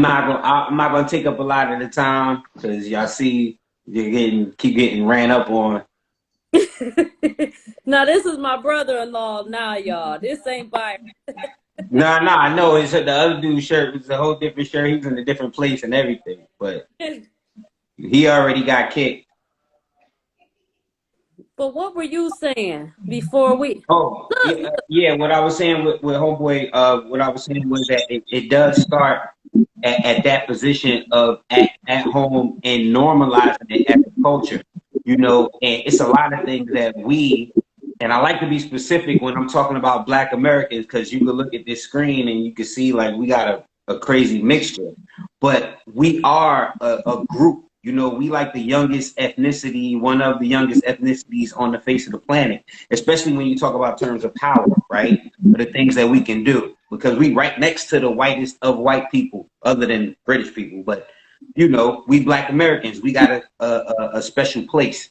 I'm not gonna take up a lot of the time because y'all see keep getting ran up on. Now this is my brother-in-law. Now y'all, this ain't Byron. No, I know it's the other dude's shirt was a whole different shirt. He was in a different place and everything, but he already got kicked. But what were you saying before we? Oh, yeah. What I was saying with homeboy, what I was saying was that it does start at that position of at home and normalizing it as a culture, and it's a lot of things that and I like to be specific when I'm talking about Black Americans, because you can look at this screen and you can see like we got a crazy mixture, but we are a group. We like the youngest ethnicity, one of the youngest ethnicities on the face of the planet, especially when you talk about terms of power, right? The things that we can do, because we right next to the whitest of white people, other than British people. But, we Black Americans, we got a special place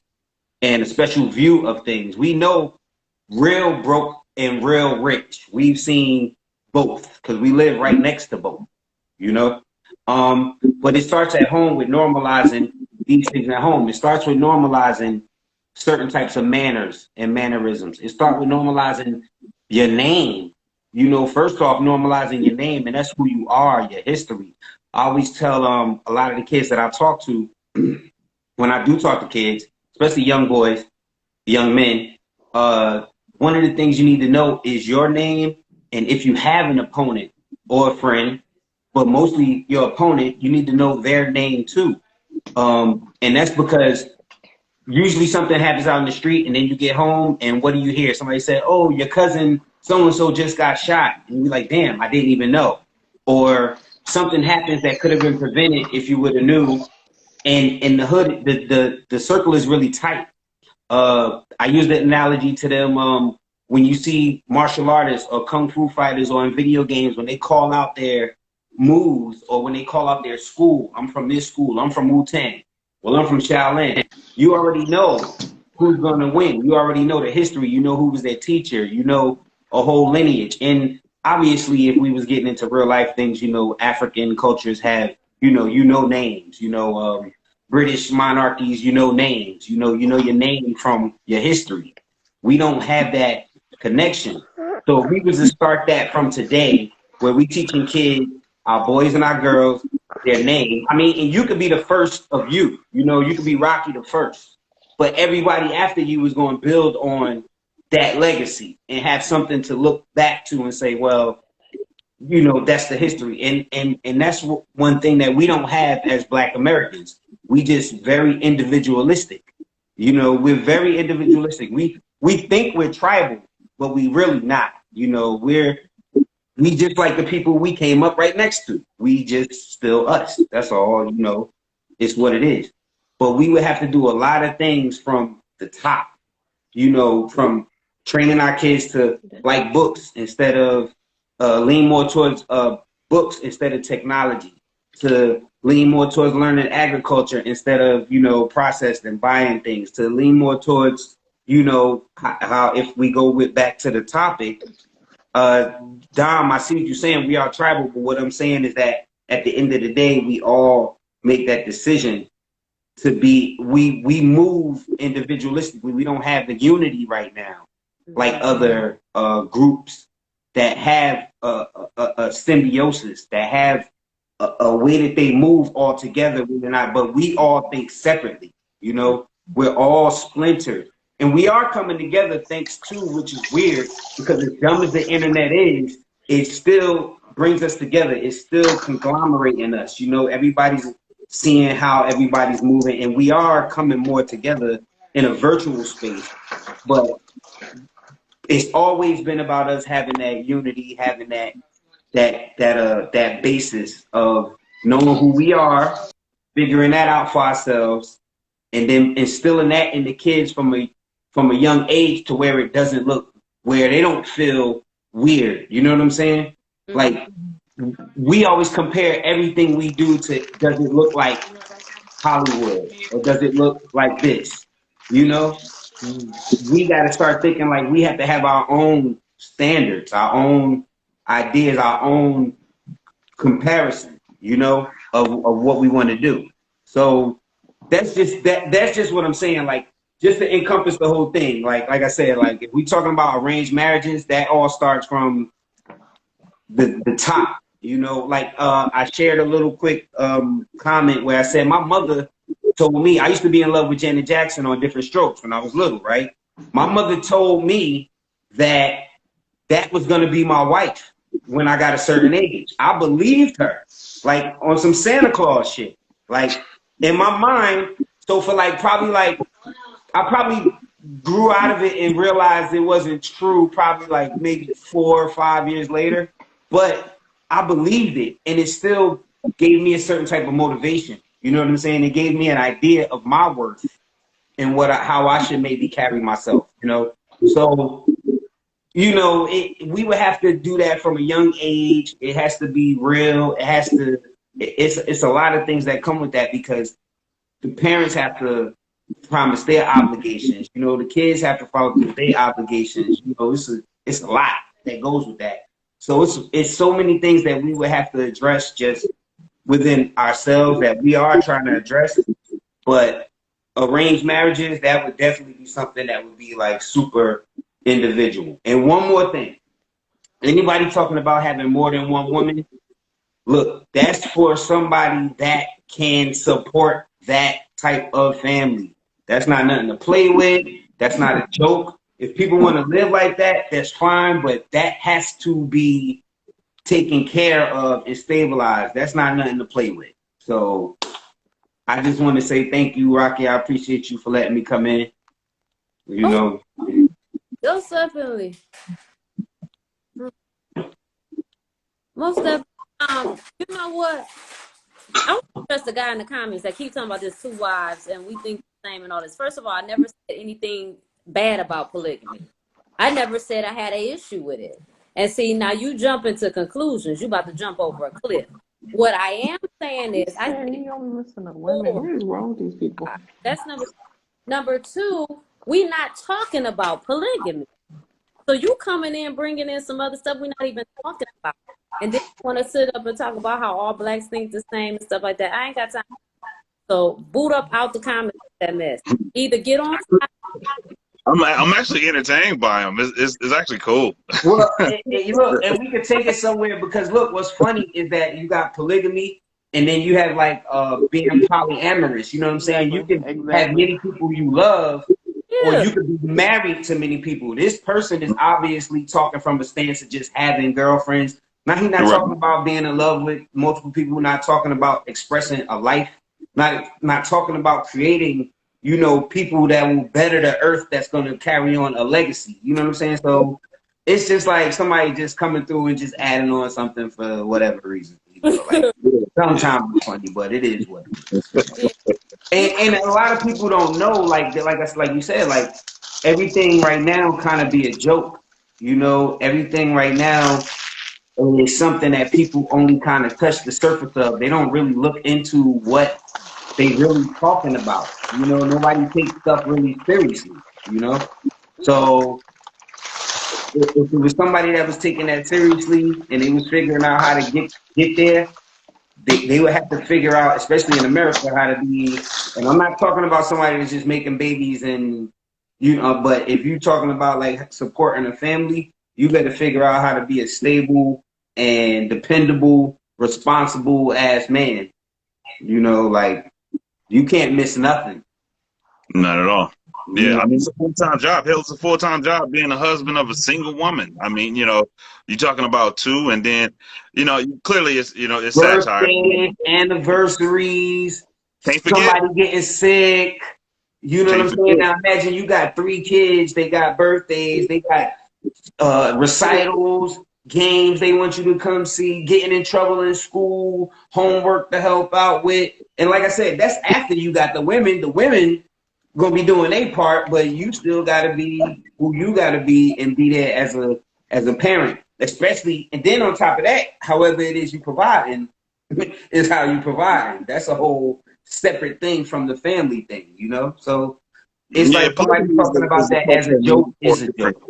and a special view of things. We know real broke and real rich. We've seen both because we live right next to both, But it starts at home with normalizing these things at home. It starts with normalizing certain types of manners and mannerisms. It starts with normalizing your name. First off, normalizing your name, and that's who you are, your history. I always tell a lot of the kids that I talk to, when I do talk to kids, especially young boys, young men, one of the things you need to know is your name, and if you have an opponent or a friend, but mostly your opponent, you need to know their name too. And that's because usually something happens out in the street and then you get home and what do you hear? Somebody said, oh, your cousin so-and-so just got shot. And you're like, damn, I didn't even know. Or something happens that could have been prevented if you would have knew. And in the hood, the circle is really tight. I use the analogy to them when you see martial artists or kung fu fighters or in video games, when they call out their moves or when they call out their school. I'm from this school. I'm from Wu-Tang. Well, I'm from Shaolin. You already know who's going to win. You already know the history. You know who was their teacher. You know a whole lineage. And obviously, if we was getting into real life things, African cultures have, names. British monarchies, names. You know your name from your history. We don't have that connection. So if we was to start that from today, where we teaching kids, our boys and our girls, their name. I mean, and you could be the first of you. You could be Rocky the first. But everybody after you is going to build on that legacy and have something to look back to and say, well, that's the history. And that's one thing that we don't have as Black Americans. We just very individualistic. We're very individualistic. We think we're tribal, but we really not. We just like the people we came up right next to. We just still us. That's all, it's what it is. But we would have to do a lot of things from the top, from training our kids to like books instead of lean more towards books instead of technology, to lean more towards learning agriculture instead of, processed and buying things, to lean more towards, how if we go back to the topic, Dom, I see what you're saying. We are tribal, but what I'm saying is that at the end of the day, we all make that decision to be, we move individualistically. We don't have the unity right now, like other groups that have a symbiosis, that have a way that they move all together. But we all think separately, we're all splintered. And we are coming together thanks to, which is weird, because as dumb as the internet is, it still brings us together. It's still conglomerating us. Everybody's seeing how everybody's moving, and we are coming more together in a virtual space. But it's always been about us having that unity, having that basis of knowing who we are, figuring that out for ourselves, and then instilling that in the kids from a young age to where it doesn't look, where they don't feel weird. You know what I'm saying? Mm-hmm. Like, we always compare everything we do to, does it look like Hollywood? Or does it look like this? We got to start thinking like we have to have our own standards, our own ideas, our own comparison, you know, of what we want to do. So that's just what I'm saying. Like, just to encompass the whole thing. Like I said, like if we talking about arranged marriages, that all starts from the top. You know, like I shared a little quick comment where I said my mother told me I used to be in love with Janet Jackson on Different Strokes when I was little, right? My mother told me that was going to be my wife when I got a certain age. I believed her, like on some Santa Claus shit. Like in my mind, so for like probably like I probably grew out of it and realized it wasn't true probably like maybe 4 or 5 years later, but I believed it, and it still gave me a certain type of motivation. You know what I'm saying? It gave me an idea of my worth and how I should maybe carry myself, you know? So, you know, we would have to do that from a young age. It has to be real. It's a lot of things that come with that, because the parents have to promise their obligations. You know, the kids have to follow through their obligations. You know, it's a lot that goes with that. So it's so many things that we would have to address just within ourselves that we are trying to address. But arranged marriages, that would definitely be something that would be like super individual. And one more thing, anybody talking about having more than one woman, look, that's for somebody that can support that type of family. That's not nothing to play with. That's not a joke. If people want to live like that, that's fine, but that has to be taken care of and stabilized. That's not nothing to play with. So I just want to say thank you, Rocky. I appreciate you for letting me come in. You know. Most definitely. Most definitely. You know what? I want to address the guy in the comments that keep talking about this 2 wives and we think the same and all this. First of all, I never said anything bad about polygamy. I never said I had an issue with it. And see, now you jump into conclusions. You about to jump over a cliff. What I am saying is, I think you only listen to women. What is wrong with these people? That's number 2. We not talking about polygamy. So you coming in, bringing in some other stuff we're not even talking about. And then you want to sit up and talk about how all blacks think the same and stuff like that. I ain't got time. So boot up out the comments with that mess. Either get on. I'm actually entertained by them. It's actually cool. Well, look, and we could take it somewhere, because look, what's funny is that you got polygamy, and then you have like being polyamorous. You know what I'm saying? You can have many people you love, or you could be married to many people. This person is obviously talking from a stance of just having girlfriends. Now, he's not talking about being in love with multiple people, not talking about expressing a life, not talking about creating, you know, people that will better the earth, that's going to carry on a legacy. You know what I'm saying? So it's just like somebody just coming through and just adding on something for whatever reason. You know, like, sometimes it's funny, but it is what it is. And a lot of people don't know, like you said, like everything right now kind of be a joke. You know, everything right now is something that people only kind of touch the surface of. They don't really look into what they really talking about. You know, nobody takes stuff really seriously, you know? So if it was somebody that was taking that seriously and they was figuring out how to get there, they would have to figure out, especially in America, how to be, and I'm not talking about somebody that's just making babies and, you know, but if you're talking about like supporting a family, you better figure out how to be a stable and dependable, responsible ass man. You know, like, you can't miss nothing. Not at all. Yeah, I mean, it's a full-time job. Hell, it's a full-time job being a husband of a single woman. I mean, you know, you're talking about 2, and then, you know, clearly it's, you know, it's satire. Anniversaries, can't forget somebody getting sick. You know what I'm saying? Now imagine you got 3 kids, they got birthdays, they got recitals, games they want you to come see, getting in trouble in school, homework to help out with. And like I said, that's after you got the women. The women gonna be doing their part, but you still gotta be who you gotta be and be there as a parent, especially. And then on top of that, however it is you provide is how you provide. That's a whole separate thing from the family thing, you know? So it's like somebody talking about that as a joke is a joke.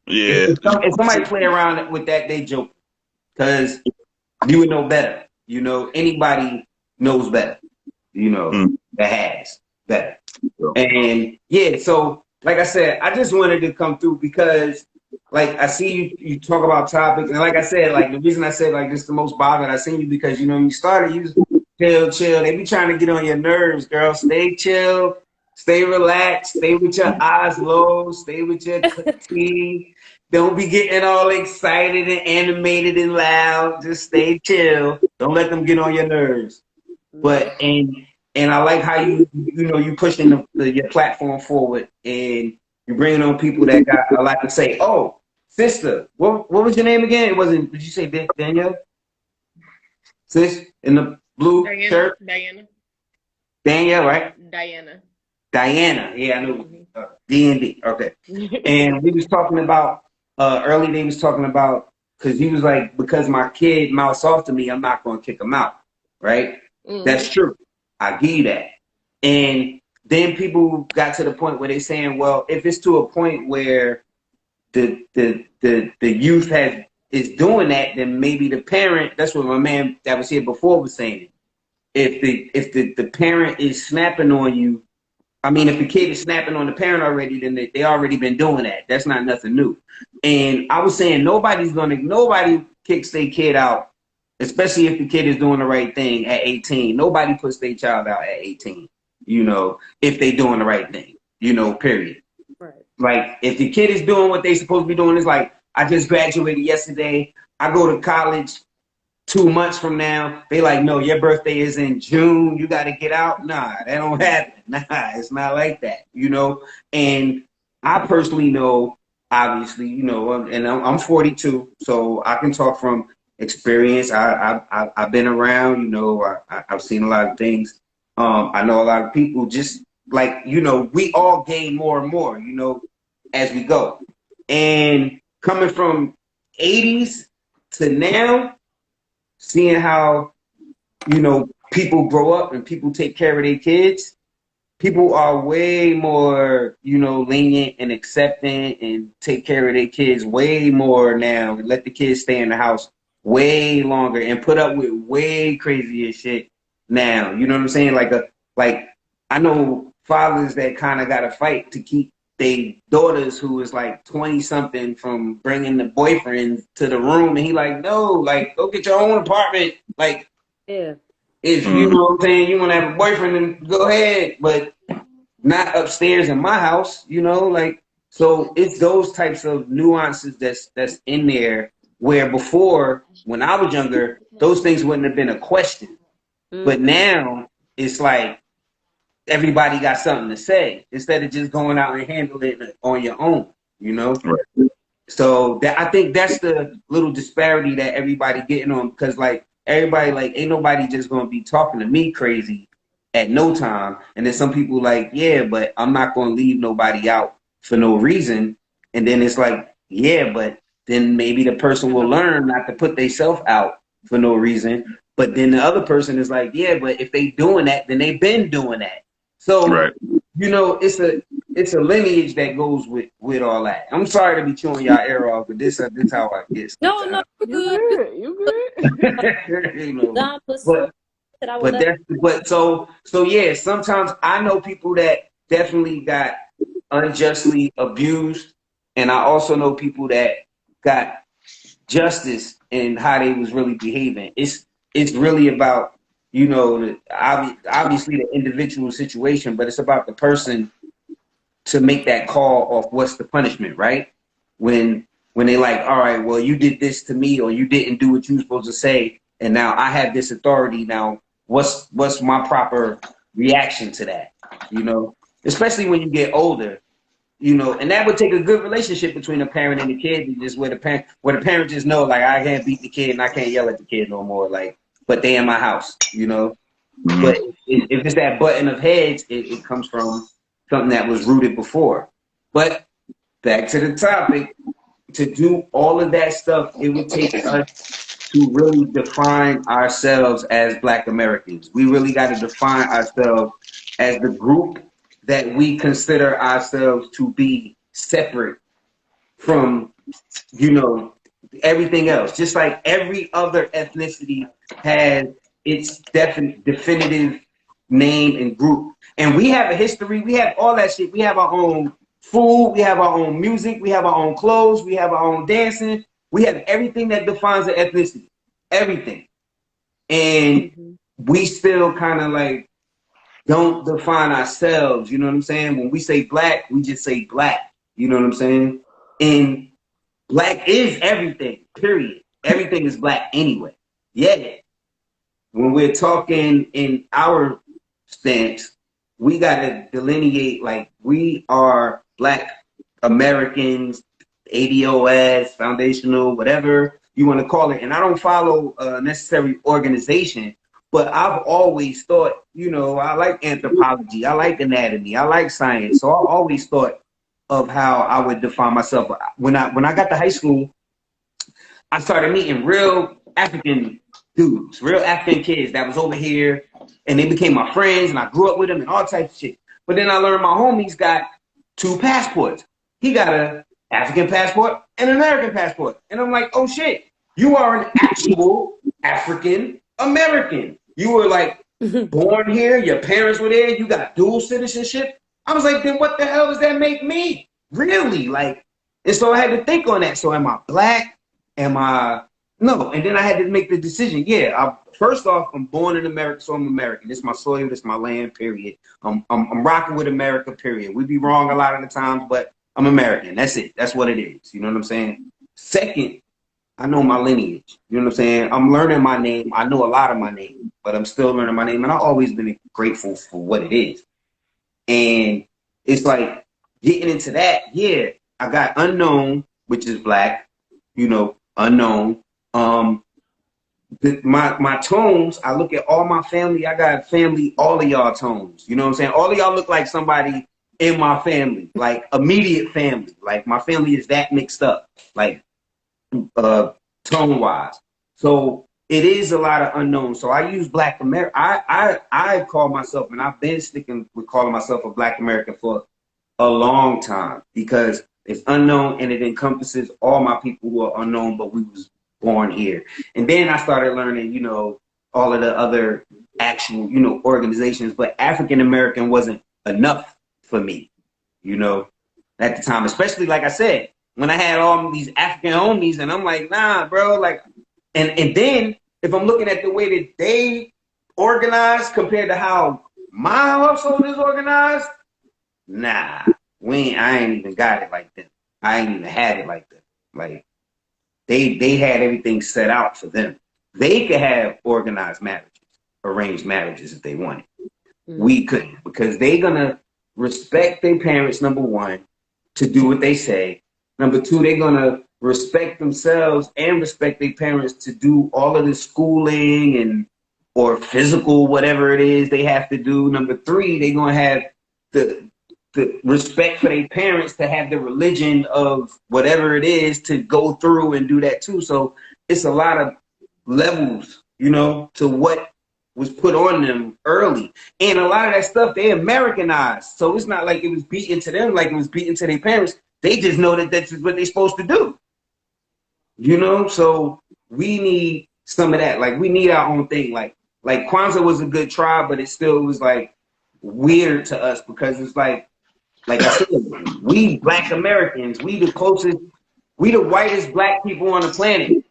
Yeah. If somebody play around with that, they joke, because you would know better. You know, anybody knows better, you know, that has better. And yeah, so like I said, I just wanted to come through because like I see you talk about topics, and like I said, like the reason I said like this is the most bothered I seen you because you know you started chill. They be trying to get on your nerves, girl. Stay chill, stay relaxed, stay with your eyes low, stay with your tea. Don't be getting all excited and animated and loud. Just stay chill. Don't let them get on your nerves. But and I like how you know you pushing your platform forward and you're bringing on people that got a lot to say. Oh, sister, what was your name again? It wasn't. Did you say Danielle? Sis in the blue shirt. Danielle, right? Diana. Yeah, I know. D&D. Okay. And we was talking about early. They was talking about because he was like because my kid mouths off to me, I'm not going to kick him out. Right. That's true. I give you that. And then people got to the point where they're saying, well, if it's to a point where the youth is doing that, then maybe the parent, that's what my man that was here before was saying. If the parent is snapping on you, I mean, if the kid is snapping on the parent already, then they already been doing that. That's not nothing new. And I was saying nobody kicks their kid out, especially if the kid is doing the right thing at 18. Nobody puts their child out at 18, you know, if they doing the right thing, you know, period. Right. Like, if the kid is doing what they supposed to be doing, it's like, I just graduated yesterday. I go to college 2 months from now. They like, no, your birthday is in June. You got to get out. Nah, that don't happen. Nah, it's not like that, you know. And I personally know, obviously, you know, and I'm 42, so I can talk from experience. I've been around, you know, I've seen a lot of things. I know a lot of people just like, you know, we all gain more and more, you know, as we go. And coming from 80s to now, seeing how, you know, people grow up and people take care of their kids, people are way more, you know, lenient and accepting and take care of their kids way more now. Let the kids stay in the house way longer and put up with way crazier shit now. You know what I'm saying? Like I know fathers that kind of got to fight to keep their daughters who is like 20 something from bringing the boyfriend to the room, and he like, no, like go get your own apartment. Like, Yeah. if you know what I'm saying, you want to have a boyfriend, then go ahead, but not upstairs in my house, you know, like. So it's those types of nuances that's in there where before, when I was younger, those things wouldn't have been a question. But now it's like everybody got something to say instead of just going out and handling it on your own, you know? Right. So that I think that's the little disparity that everybody getting on, because like everybody, like, ain't nobody just gonna be talking to me crazy at no time. And then some people like, yeah, but I'm not gonna leave nobody out for no reason. And then it's like, yeah, but then maybe the person will learn not to put themselves out for no reason. But then the other person is like, yeah, but if they doing that, then they've been doing that. So, right. You know, it's a lineage that goes with all that. I'm sorry to be chewing y'all ear off, but this how I get. No, you good. You good. You know, so yeah. Sometimes I know people that definitely got unjustly abused, and I also know people that got justice in how they was really behaving. It's really about, you know, obviously the individual situation, but it's about the person to make that call of what's the punishment, right? When they like, all right, well, you did this to me, or you didn't do what you were supposed to say, and now I have this authority. Now, what's my proper reaction to that? You know, especially when you get older, you know, and that would take a good relationship between a parent and the kid, and just where the parent just know, like, I can't beat the kid and I can't yell at the kid no more, like, but they in my house, you know. But if it's that button of heads, it comes from something that was rooted before. But back to the topic, to do all of that stuff, it would take us to really define ourselves as Black Americans. We really got to define ourselves as the group that we consider ourselves to be separate from, you know, everything else. Just like every other ethnicity has its definitive name and group. And we have a history. We have all that shit. We have our own food. We have our own music. We have our own clothes. We have our own dancing. We have everything that defines an ethnicity. Everything. And we still kind of like don't define ourselves. You know what I'm saying? When we say black, we just say black. You know what I'm saying? And black is everything, period. Everything is black anyway. Yet, when we're talking in our stance, we got to delineate like we are Black Americans, ADOS, foundational, whatever you want to call it. And I don't follow a necessary organization, but I've always thought, you know, I like anthropology, I like anatomy, I like science. So I always thought of how I would define myself. When I got to high school, I started meeting real African dudes, real African kids that was over here, and they became my friends, and I grew up with them and all types of shit. But then I learned my homie's got 2 passports. He got an African passport and an American passport. And I'm like, oh shit, you are an actual African American. You were like born here, your parents were there, you got dual citizenship. I was like, then what the hell does that make me? Really? Like, and so I had to think on that. So am I black? Am I no? And then I had to make the decision. Yeah, first off, I'm born in America, so I'm American. This is my soil, this is my land, period. I'm rocking with America, period. We be wrong a lot of the times, but I'm American. That's it. That's what it is. You know what I'm saying? Second, I know my lineage. You know what I'm saying? I'm learning my name. I know a lot of my name, but I'm still learning my name, and I've always been grateful for what it is. And it's like getting into that. Yeah, I got unknown, which is black. You know, unknown. My tones, I look at all my family. I got family, all of y'all tones. You know what I'm saying? All of y'all look like somebody in my family, like immediate family. Like my family is that mixed up, like tone wise. So it is a lot of unknowns. So I use Black American. I call myself, and I've been sticking with calling myself a Black American for a long time because it's unknown and it encompasses all my people who are unknown, but we was born here. And then I started learning, you know, all of the other actual, you know, organizations, but African American wasn't enough for me, you know, at the time, especially like I said, when I had all these African homies and I'm like, nah, bro, like, and then if I'm looking at the way that they organize compared to how my household is organized, nah, I ain't even got it like that. I ain't even had it like that. Like, they had everything set out for them. They could have organized marriages, arranged marriages if they wanted. We couldn't, because they're gonna respect their parents, number one, to do what they say. Number two, they're gonna respect themselves and respect their parents to do all of the schooling and or physical, whatever it is they have to do. Number three, they're gonna have the respect for their parents to have the religion of whatever it is to go through and do that too. So it's a lot of levels, you know, to what was put on them early. And a lot of that stuff, they Americanized. So it's not like it was beaten to them like it was beaten to their parents. They just know that that's what they're supposed to do. You know, so we need some of that. Like we need our own thing. Like Kwanzaa was a good try, but it still was like weird to us because it's like I said, we Black Americans, we the closest, we the whitest Black people on the planet.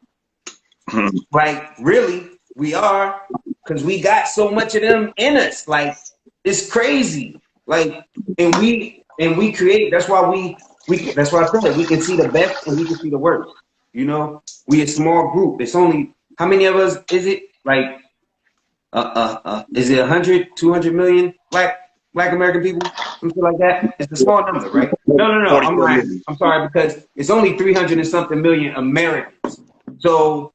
Like really, we are, because we got so much of them in us. Like it's crazy. Like and we create. That's why that's why I feel like we can see the best and we can see the worst. You know, we a small group. It's only how many of us is it? Like is it 100, 200 million Black American people, something like that? It's a small number, right? No. I'm lying. I'm sorry, because it's only 300 and something million Americans. So,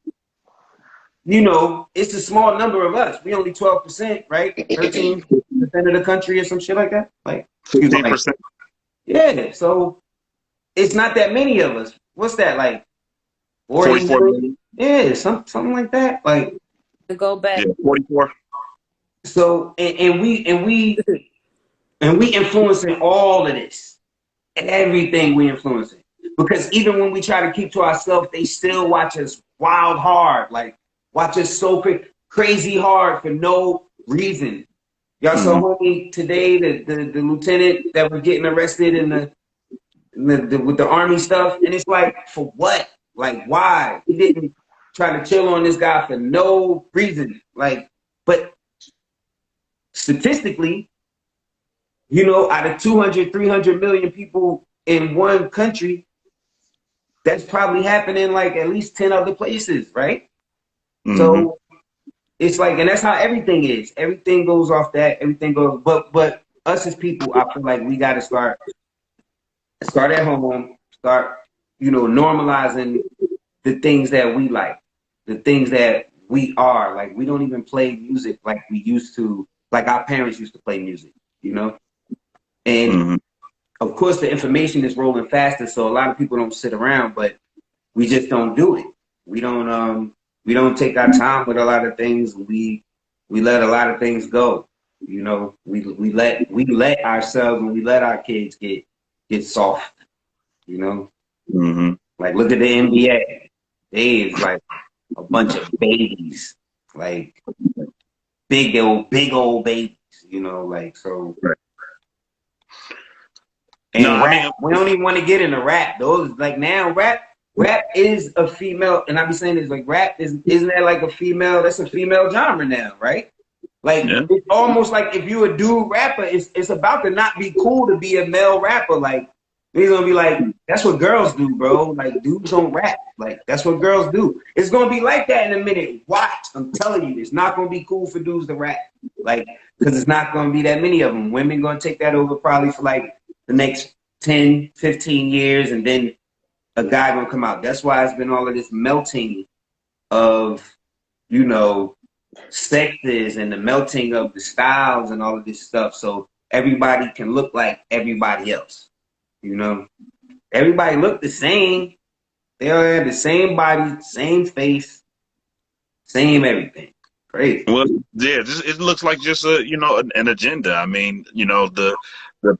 you know, it's a small number of us. We only 12%, right? 13% of the country or some shit like that. Like 15%. Yeah. So it's not that many of us. What's that like? 44 million? Yeah, something like that. Like to go back. Yeah, 44. So and we influencing all of this. Everything we influencing. because even when we try to keep to ourselves, they still watch us wild hard, like watch us so crazy hard for no reason. Y'all saw homie today, the lieutenant that was getting arrested with the army stuff, and it's like, for what? Like, why? He didn't try to chill on this guy for no reason. Like, but statistically, you know, out of 200, 300 million people in one country, that's probably happening like at least 10 other places, right? So it's like, and that's how everything is. Everything goes off that. Everything goes, but us as people, I feel like we got to start at home, start, you know, normalizing the things that we like, the things that we are. Like, we don't even play music like we used to, like our parents used to play music, you know? And of course, the information is rolling faster, so a lot of people don't sit around, but we just don't do it. We don't take our time with a lot of things. We let a lot of things go. You know, we let ourselves and we let our kids get soft. You know, like look at the NBA. They is like a bunch of babies, like big old babies. You know, like so. And no, rap, we don't even want to get into rap. Those like now rap is a female, and I be saying this like rap isn't that like a female? That's a female genre now, right? Like it's almost like if you a dude rapper, it's about to not be cool to be a male rapper. Like he's gonna be like, that's what girls do, bro. Like dudes don't rap. Like that's what girls do. It's gonna be like that in a minute. Watch, I'm telling you, it's not gonna be cool for dudes to rap. Like because it's not gonna be that many of them. Women gonna take that over probably for like the next 10, 15 years, and then a guy gonna come out. That's why it's been all of this melting of, you know, sexes and the melting of the styles and all of this stuff. So everybody can look like everybody else. You know, everybody look the same. They all have the same body, same face, same everything. Crazy. Well, yeah, it looks like just a an agenda. I mean, you know, the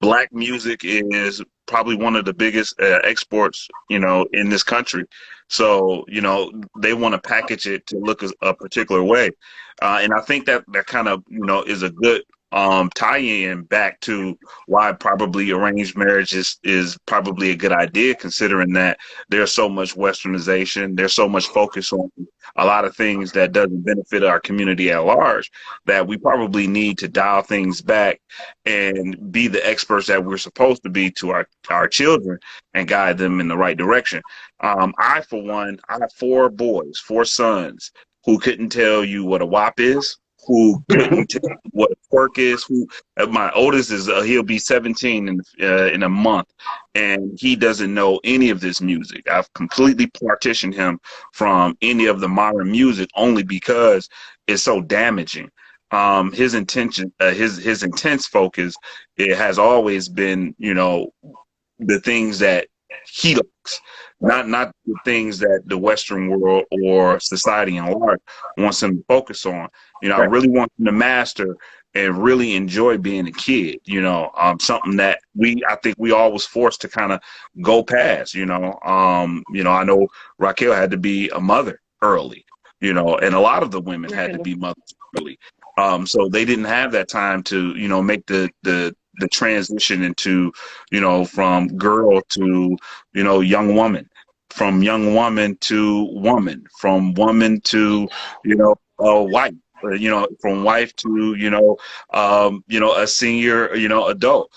black music is probably one of the biggest exports, you know, in this country. So, you know, they want to package it to look a particular way. And I think that kind of, you know, is a good tie-in back to why probably arranged marriage is probably a good idea, considering that there's so much westernization, there's so much focus on a lot of things that doesn't benefit our community at large, that we probably need to dial things back and be the experts that we're supposed to be to our children and guide them in the right direction. I, for one, I have 4 boys, 4 sons who couldn't tell you what a WAP is, who couldn't tell what a twerk is. Who my oldest is, he'll be 17 in a month, and he doesn't know any of this music. I've completely partitioned him from any of the modern music only because it's so damaging. His intention, his intense focus, it has always been, you know, the things that he likes, not the things that the Western world or society in large wants him to focus on. You know, I really want him to master and really enjoy being a kid. You know, something that I think we all was forced to kind of go past. You know, I know Raquel had to be a mother early. You know, and a lot of the women had to be mothers early. So they didn't have that time to, you know, make the transition into, you know, from girl to, you know, young woman, from young woman to woman, from woman to, you know, wife, you know, from wife to, you know, a senior, you know, adult.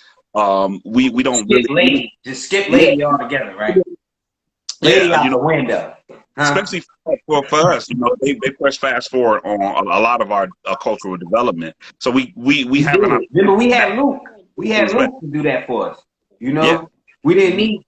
We don't skip really lady, just skip lady altogether, right? Lady out, you know, the window. Especially for us, you know, they press fast forward on a lot of our cultural development. So we have an. Remember, we had Luke. We had Luke to do that for us. You know, we didn't need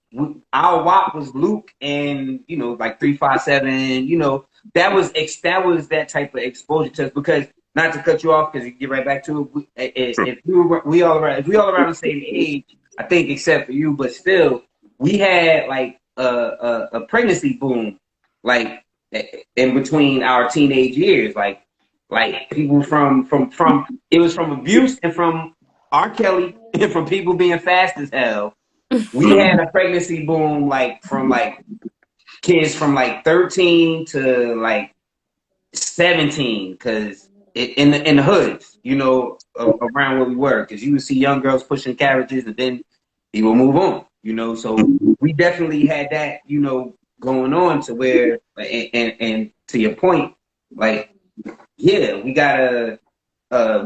our WAP was Luke and, you know, like 357. You know, that was that type of exposure to us. Because not to cut you off, because you get right back to it. If we all around the same age, I think, except for you, but still, we had like a pregnancy boom, like in between our teenage years, like people from it was from abuse and from R. Kelly and from people being fast as hell We had a pregnancy boom like from like kids from like 13 to like 17, because in the hoods, you know, around where we were, because you would see young girls pushing carriages and then he will move on, you know. So we definitely had that, you know, going on to where, and to your point, like, yeah, we gotta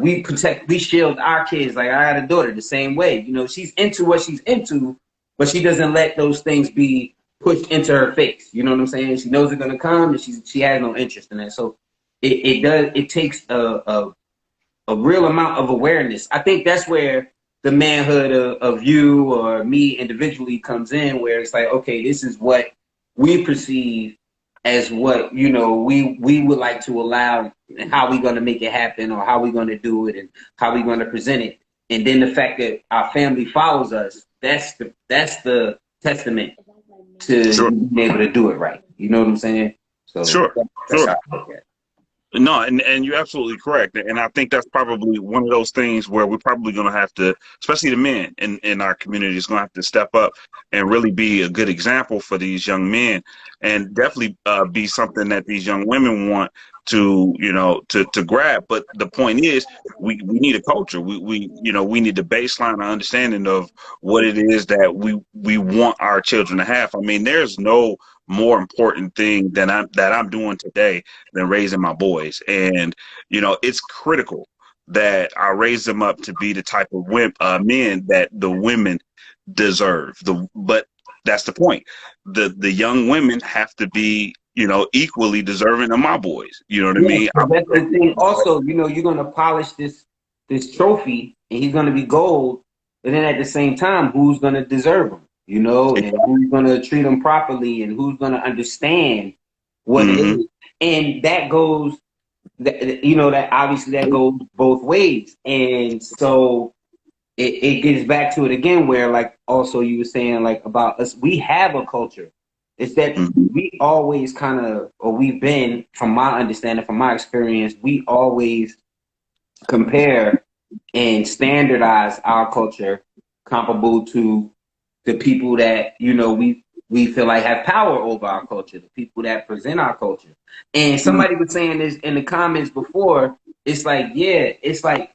we protect, we shield our kids. Like, I had a daughter the same way, you know, she's into what she's into, but she doesn't let those things be pushed into her face. You know what I'm saying? She knows it's gonna come, and she has no interest in that. So it takes a real amount of awareness. I think that's where the manhood of you or me individually comes in, where it's like, okay, this is what we perceive as what, you know, we would like to allow, and how we're going to make it happen, or how we're going to do it, and how we're going to present it. And then the fact that our family follows us, that's the testament to being able to do it right. You know what I'm saying? So that's how I look at it. No, and you're absolutely correct. And I think that's probably one of those things where we're probably going to have to, especially the men in our community, is going to have to step up and really be a good example for these young men, and definitely be something that these young women want to, you know, to grab. But the point is, we need a culture. We you know, we need the baseline of understanding of what it is that we want our children to have. I mean, there's no more important thing that I'm doing today than raising my boys. And, you know, it's critical that I raise them up to be the type of men that the women deserve. But that's the point. The young women have to be, you know, equally deserving of my boys. You know what I mean? That's the thing. Also, you know, you're going to polish this trophy, and he's going to be gold. And then at the same time, who's going to deserve him? You know, and who's going to treat them properly, and who's going to understand what it is. And that goes, you know, that obviously that goes both ways. And so it gets back to it again, where, like, also you were saying, like, about us, we have a culture. It's that we always kind of, or we've been, from my understanding, from my experience, we always compare and standardize our culture comparable to the people that, you know, we feel like have power over our culture, the people that present our culture. And somebody was saying this in the comments before. It's like, yeah, it's like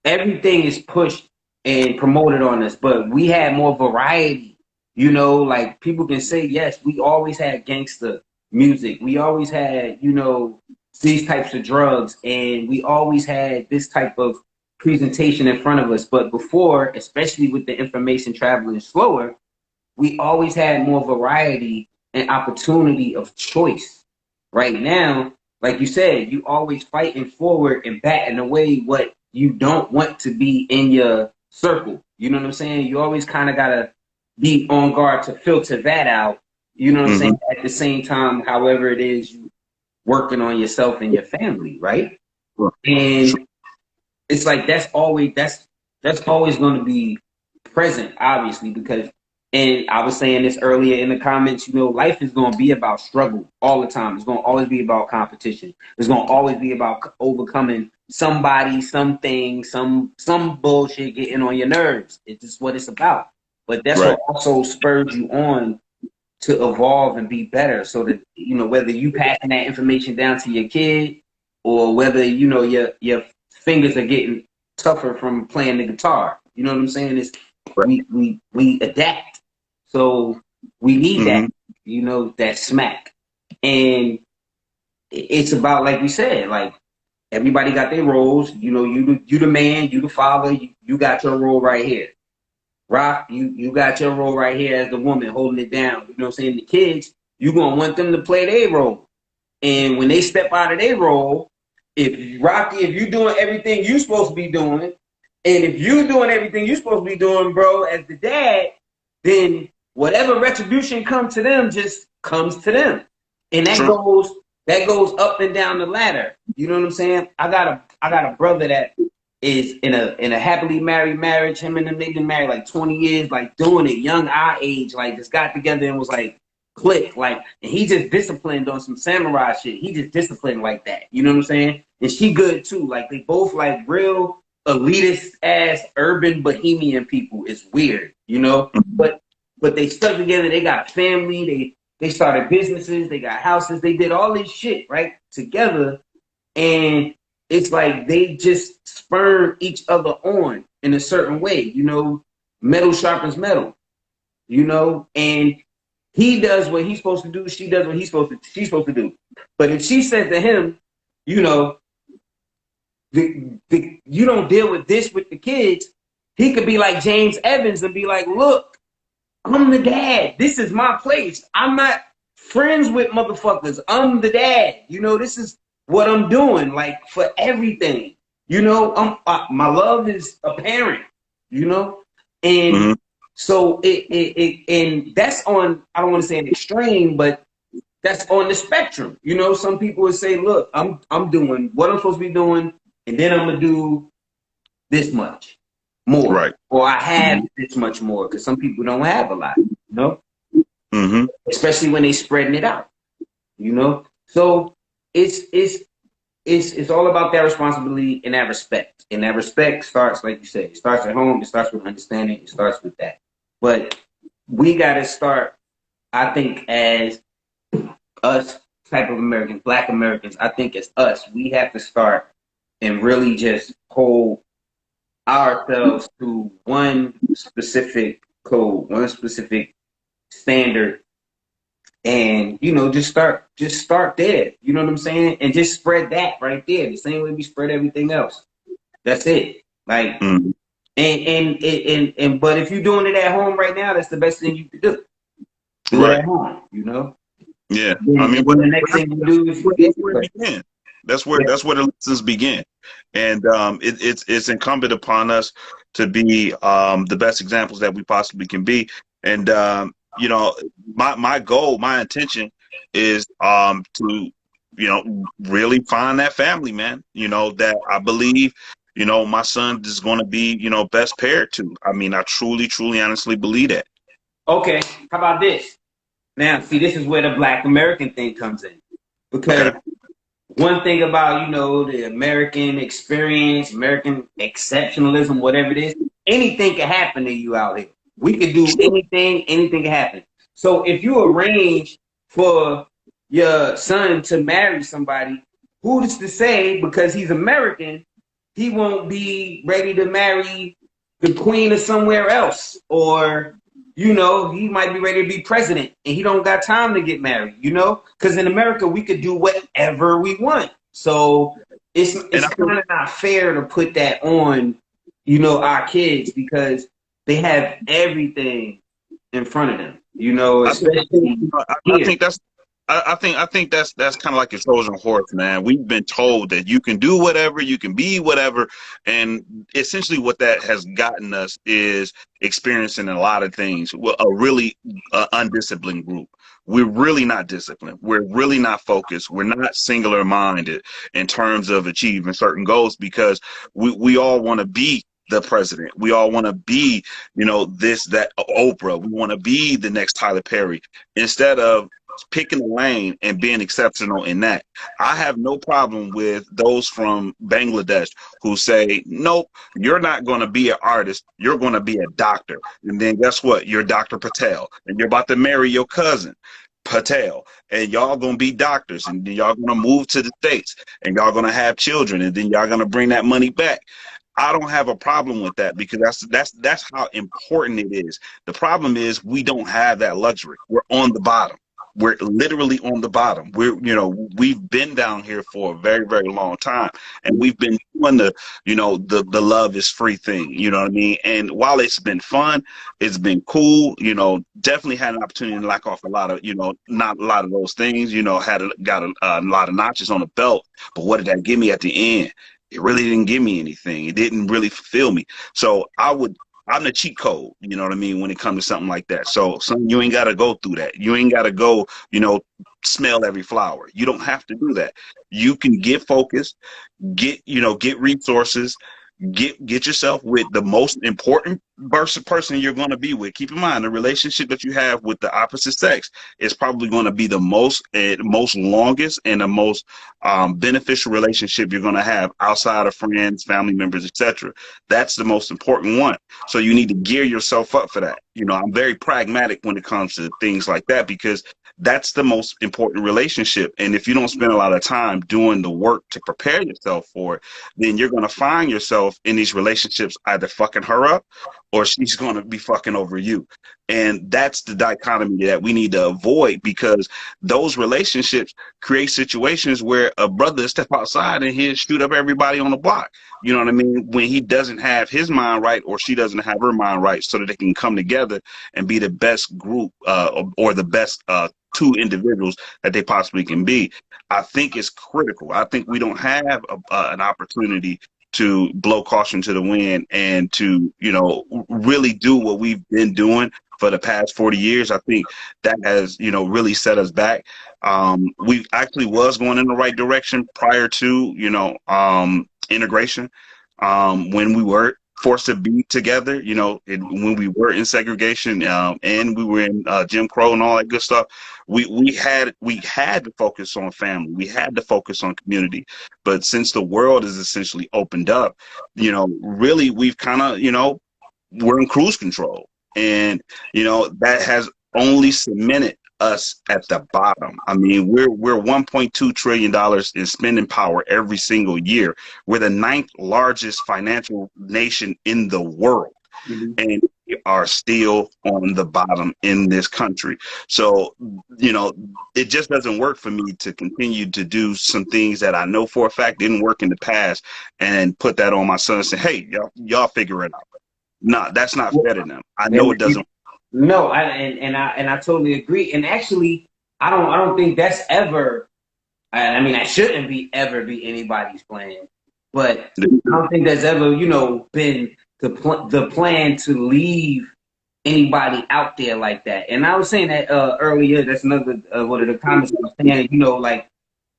everything is pushed and promoted on us, but we had more variety. You know, like, people can say, yes, we always had gangster music. We always had, you know, these types of drugs, and we always had this type of presentation in front of us. But before, especially with the information traveling slower, we always had more variety and opportunity of choice. Right now, like you said, you always fighting forward and batting away what you don't want to be in your circle. You know what I'm saying? You always kind of got to be on guard to filter that out. You know what I'm saying? At the same time, however it is, you working on yourself and your family, right? And it's like that's always going to be present, obviously, because, and I was saying this earlier in the comments, you know, life is going to be about struggle all the time. It's going to always be about competition. It's going to always be about overcoming somebody, something, some bullshit getting on your nerves. It's just what it's about. But that's what also spurs you on to evolve and be better, so that, you know, whether you passing that information down to your kid, or whether, you know, your fingers are getting tougher from playing the guitar. You know what I'm saying? It's we adapt. So we need that, you know, that smack. And it's about, like we said, like, everybody got their roles. You know, you the man, you the father, you got your role right here. Rock, you got your role right here as the woman holding it down. You know what I'm saying? The kids, you're going to want them to play their role. And when they step out of their role, if Rocky, if you're doing everything you're supposed to be doing, and if you're doing everything you're supposed to be doing, bro, as the dad, then whatever retribution comes to them just comes to them. And that goes up and down the ladder. You know what I'm saying? I got a brother that is in a happily married marriage. Him and them, they've been married like 20 years, like doing it young our age, like just got together and was like click, like, and he just disciplined on some samurai shit. He just disciplined like that. You know what I'm saying? And she good too. Like, they both like real elitist ass urban bohemian people is weird, you know. But they stuck together. They got family. They started businesses. They got houses. They did all this shit right together, and it's like they just spurn each other on in a certain way, you know. Metal sharpens metal, you know, and he does what he's supposed to do. She does what she's supposed to do. But if she said to him, you know, you don't deal with this with the kids, he could be like James Evans and be like, look, I'm the dad. This is my place. I'm not friends with motherfuckers. I'm the dad. You know, this is what I'm doing, like, for everything. You know, my love is apparent, you know? And so and that's on, I don't want to say an extreme, but that's on the spectrum. You know, some people would say, look, I'm doing what I'm supposed to be doing, and then I'm gonna do this much more. Right. Or I have this much more, because some people don't have a lot, you know? Especially when they spreading it out, you know? So it's all about that responsibility and that respect. And that respect starts, like you said, it starts at home, it starts with understanding, it starts with that. But we gotta start, I think, as us type of Americans, Black Americans, I think as us, we have to start and really just hold ourselves to one specific code, one specific standard, and, you know, just start there. You know what I'm saying? And just spread that right there, the same way we spread everything else. That's it. Like, but if you're doing it at home right now, that's the best thing you can do. Do it at home, you know? Yeah. And I mean, the next thing you do is that's where the lessons begin. And it's incumbent upon us to be the best examples that we possibly can be. And you know, my goal, my intention is to, you know, really find that family, man, you know, that I believe, you know, my son is going to be, you know, best paired to. I mean, I truly, honestly believe that. Okay, how about this? Now, see, this is where the Black American thing comes in. Because one thing about, you know, the American experience, American exceptionalism, whatever it is, anything can happen to you out here. We could do anything can happen. So if you arrange for your son to marry somebody, who's to say, because he's American, he won't be ready to marry the queen of somewhere else? Or, you know, he might be ready to be president and he don't got time to get married, you know? Because in America, we could do whatever we want. So it's kind of not fair to put that on, you know, our kids, because they have everything in front of them, you know. I think that's kind of like a Trojan horse, man. We've been told that you can do whatever, you can be whatever, and essentially what that has gotten us is experiencing a lot of things. Well, a really undisciplined group. We're really not disciplined. We're really not focused. We're not singular minded in terms of achieving certain goals, because we all want to be the president. We all want to be, you know, this, that, Oprah. We want to be the next Tyler Perry, instead of picking a lane and being exceptional in that. I have no problem with those from Bangladesh who say, nope, you're not going to be an artist. You're going to be a doctor. And then guess what? You're Dr. Patel, and you're about to marry your cousin Patel, and y'all gonna be doctors, and then y'all gonna move to the States, and y'all gonna have children, and then y'all gonna bring that money back. I don't have a problem with that, because that's how important it is. The problem is we don't have that luxury. We're on the bottom. We're literally on the bottom. We've been down here for a very, very long time, and we've been doing the love is free thing. You know what I mean? And while it's been fun, it's been cool. You know, definitely had an opportunity to knock off a lot of, not a lot of those things. You know, got a lot of notches on the belt, but what did that give me at the end? It really didn't give me anything. It didn't really fulfill me. So I'm the cheat code, you know what I mean, when it comes to something like that. So you ain't got to go through that. You ain't got to go, smell every flower. You don't have to do that. You can get focused, get resources, get yourself with the most important person you're going to be with. Keep in mind, the relationship that you have with the opposite sex is probably going to be the most longest and the most beneficial relationship you're going to have outside of friends, family members, etc. That's the most important one. So you need to gear yourself up for that. You know, I'm very pragmatic when it comes to things like that because that's the most important relationship. And if you don't spend a lot of time doing the work to prepare yourself for it, then you're going to find yourself in these relationships either fucking her up or she's going to be fucking over you. And that's the dichotomy that we need to avoid, because those relationships create situations where a brother step outside and he'll shoot up everybody on the block. You know what I mean? When he doesn't have his mind right or she doesn't have her mind right, so that they can come together and be the best group or the best two individuals that they possibly can be. I think it's critical. I think we don't have an opportunity to blow caution to the wind and to, you know, really do what we've been doing for the past 40 years. I think that has, you know, really set us back. We actually was going in the right direction prior to, you know, integration, when we were forced to be together, you know, when we were in segregation, and we were in Jim Crow and all that good stuff. We had to focus on family. We had to focus on community. But since the world is essentially opened up, you know, really we've kind of, you know, we're in cruise control, and you know that has only cemented us at the bottom. I mean, we're $1.2 trillion in spending power every single year. We're the ninth largest financial nation in the world, and we are still on the bottom in this country. So, you know, it just doesn't work for me to continue to do some things that I know for a fact didn't work in the past and put that on my son and say, hey, y'all figure it out. No, that's not fair to them. I know it doesn't. No, I totally agree. And actually, I don't think that's ever. I mean, that shouldn't ever be anybody's plan. But I don't think that's ever, you know, been the plan to leave anybody out there like that. And I was saying that earlier. That's another one of the comments I was saying. You know, like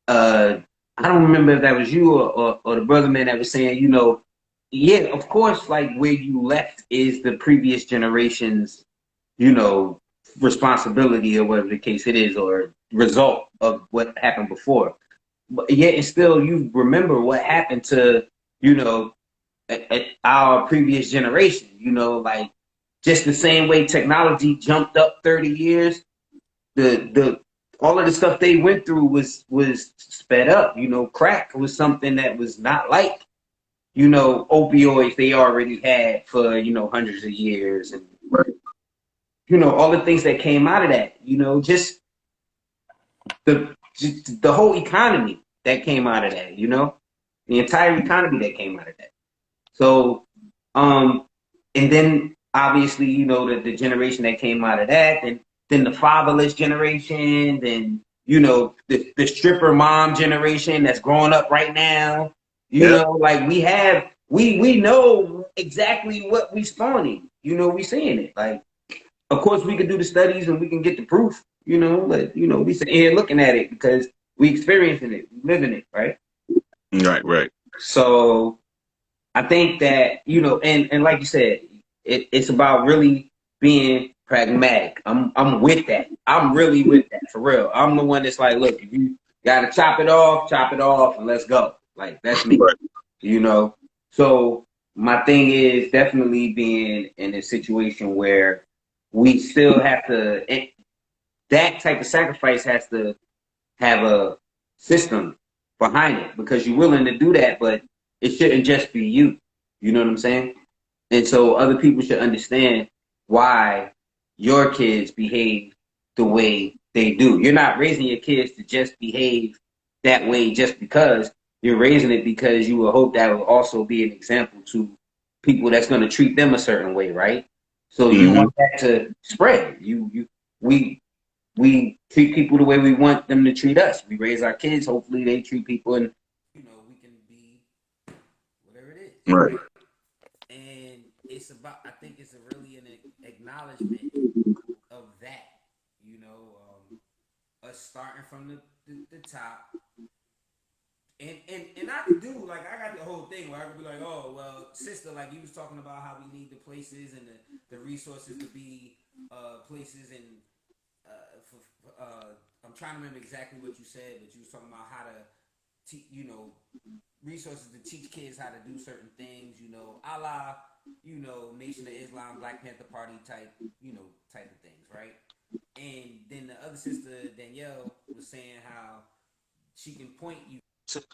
I don't remember if that was you or the brother man that was saying, you know, yeah, of course, like where you left is the previous generation's, you know, responsibility or whatever the case it is, or result of what happened before. But yet, and still, you remember what happened to, you know, at our previous generation. You know, like just the same way technology jumped up 30 years, the all of the stuff they went through was sped up. You know, crack was something that was not like, you know, opioids they already had for, you know, hundreds of years, and you know, all the things that came out of that, you know, just the whole economy that came out of that, you know, the entire economy that came out of that. So, and then obviously, you know, the generation that came out of that, and then the fatherless generation, then, you know, the stripper mom generation that's growing up right now, you know, like we know exactly what we spawning, you know, we seeing it. Like, of course, we can do the studies and we can get the proof, you know, but, you know, we sit here looking at it because we experiencing it, we living it, right? Right. So I think that, you know, and like you said, it's about really being pragmatic. I'm with that. I'm really with that, for real. I'm the one that's like, look, if you gotta chop it off, and let's go. Like, that's me, Right. you know? So my thing is definitely being in a situation where we still have to, that type of sacrifice has to have a system behind it, because you're willing to do that, but it shouldn't just be you. You know what I'm saying? And so other people should understand why your kids behave the way they do. You're not raising your kids to just behave that way just because. You're raising it because you will hope that will also be an example to people that's going to treat them a certain way, right? So you want that to spread. We treat people the way we want them to treat us. We raise our kids. Hopefully, they treat people, and you know, we can be whatever it is. Right. And it's about. I think it's really an acknowledgement of that. You know, us starting from the top, And I could do like I got the whole thing where I could be like, oh well, sister, like you was talking about how we need the places and the resources to be places and I'm trying to remember exactly what you said, but you was talking about how to resources to teach kids how to do certain things, a la, Nation of Islam, Black Panther Party type, type of things, right? And then the other sister, Danielle, was saying how she can point you to the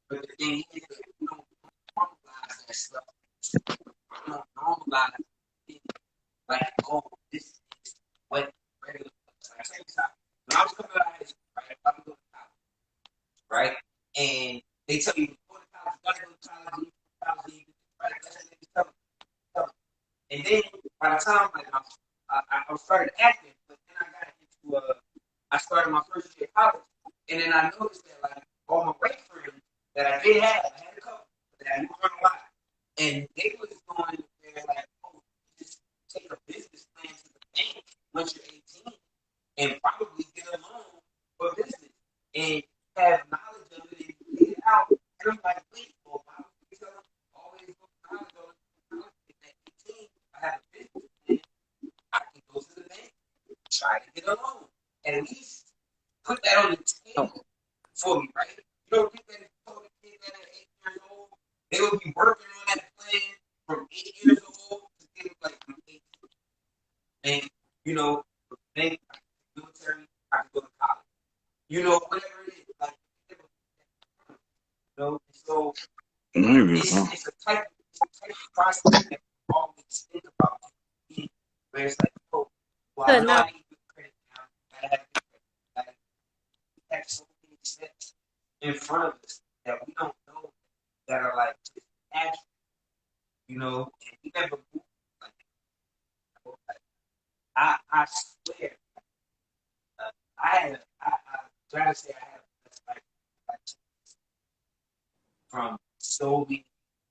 but the thing is, we don't normalize that stuff. We don't normalize it like, oh, this is what regular. I tell you something. When I was coming out of high school, right, I was going to college, right, and they tell you, go to college, you gotta go to college, right? That's what they tell me. And then by the time like I started acting, but then I got into I started my first year of college, and then I noticed that like all my white friends that I did have, I had a couple that I knew from a lot, and they was going there like, oh, just take a business plan to the bank once you're 18, and probably get a loan for business and have knowledge of it and get it out. And I'm like, wait, well, why would you tell them always go to college or college at 18? I have a business plan. I can go to the bank, try to get a loan, and at least put that on the table for me, right? You don't get that if you told a kid that at 8 years old, they will be working on that plan from 8 years old to get like from 18. And then military, I can go to college. Whatever it is, like so it's a type of process that we always think about. Where it's like, oh, well, I know I need to credit now. I have so many steps in front of us that we don't know that are like just natural, and we never move like that. I swear, I gotta say I have like from so many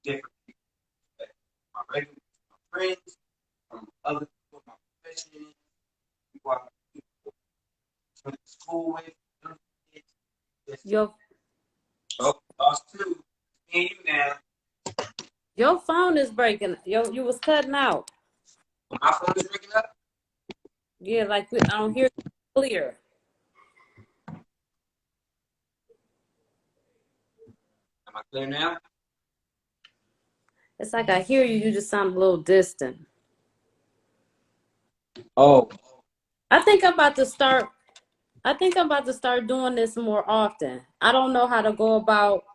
different people, my regular friends, from other people, my profession, people I went to school with. Yo, lost two. And you now. your phone is breaking. You was cutting out. My phone is breaking up? Yeah, like I don't hear you clear. Am I clear now? It's like I hear you, you just sound a little distant. Oh. I think I'm about to start doing this more often. I don't know how to go about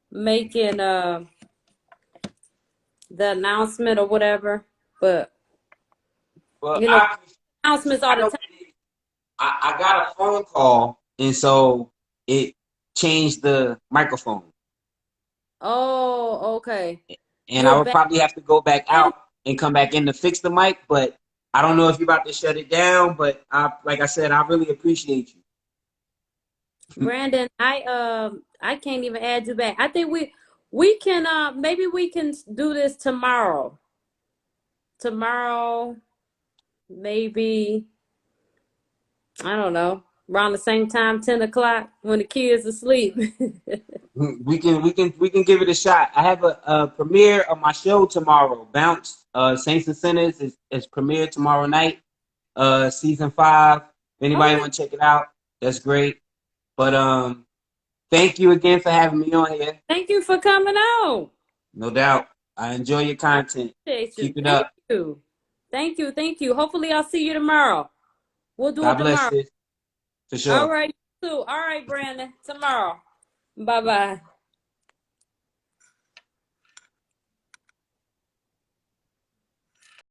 making the announcement or whatever, but Well, announcements all the time. I got a phone call, and so it changed the microphone. Oh, okay. And I would probably have to go back out and come back in to fix the mic, but I don't know if you're about to shut it down, but like I said, I really appreciate you. Brandon, I can't even add you back. I think we can maybe we can do this tomorrow. Tomorrow, maybe, I don't know, around the same time, 10 o'clock when the kids are asleep. We can give it a shot. I have a premiere of my show tomorrow. Bounce, Saints and Sinners is premiere tomorrow night. Season 5. If anybody want to check it out, that's great. But thank you again for having me on here. Thank you for coming on. No doubt. I enjoy your content. Keep it up. Thank you. Hopefully I'll see you tomorrow. We'll do God it tomorrow. bless you. For sure. All right, you too. All right, Brandon. Tomorrow. Bye-bye.